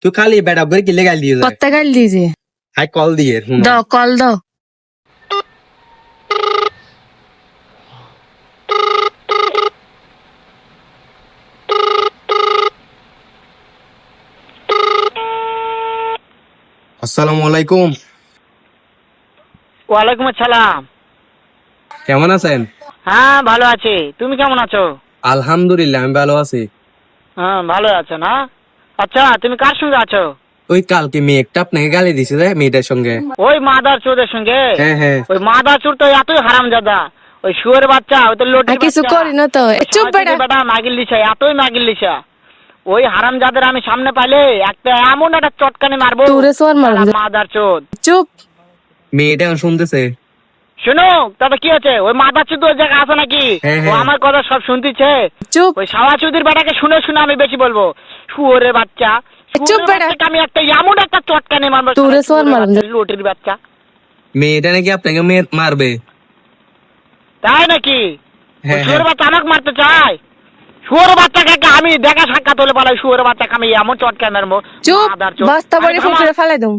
তুই খালি বেটা করে কিলে গাল দিয়ে যায়। কত গাল দিয়েছে? হাই কল দিয়ে শুনো। দাও কল দাও। আসসালামু আলাইকুম। ওয়ালাইকুম আসসালাম। কেমন আছেন? হ্যাঁ ভালো আছি, তুমি কেমন আছো? আলহামদুলিল্লাহ আমি ভালো আছি। হ্যাঁ ভালো আছো না? আচ্ছা তুমি কার সঙ্গে আছো? ওই কালকে মেয়ে একটা আপনাকে গালি দিছে রে মেয়েটার সঙ্গে। ওই মাদার চোদের সঙ্গে? হ্যাঁ হ্যাঁ। ওই মাদার চোর তো এতই হারামজাদা, ওই শুয়োর বাচ্চা, ওই তো লোটের কিছু করি না তো। চুপ বেটা। বেটা মাগিল লিছা, এতই মাগিল লিছা। ওই হারামজাদের আমি সামনে পাইলে একটা এমন একটা চটকানি মারবো। তোরে সোর মারবো। মাদার চোদ। চুপ। মেয়েটা এখন শুনতেছে। শুনো তাতে কি আছে, ওই মাদার চোদ ওই জায়গায় আছে নাকি? হ্যাঁ, ও হ্যাঁ। আমার কথা সব শুনতেছে। চুপ। ওই সাওয়া চৌধুরীর বেটাকে শুনে শুনে আমি বেশি বলবো। শুয়োরের বাচ্চা, চুপ শুয়োরের বেটা। বাচ্চাকে আমি একটা এমন একটা চটকানি মারবো। তোরে সোর মারবো। লোটের বাচ্চা। মেয়েটা নাকি আপনাকে মারবে। তাই নাকি? হ্যাঁ, শুয়োরের হ্যাঁ। বাচ্চা আমাকে মারতে চায়? শুয়োরের বাচ্চাকে আমি দেখা সাক্ষাৎ হলে বলে শুয়োরের বাচ্চাকে আমি এমন চটকানি মারবো। চুপ। মাদার চোদ। বস্তা আরে বড়ি থামো। ফুটে ফেলাই দাও।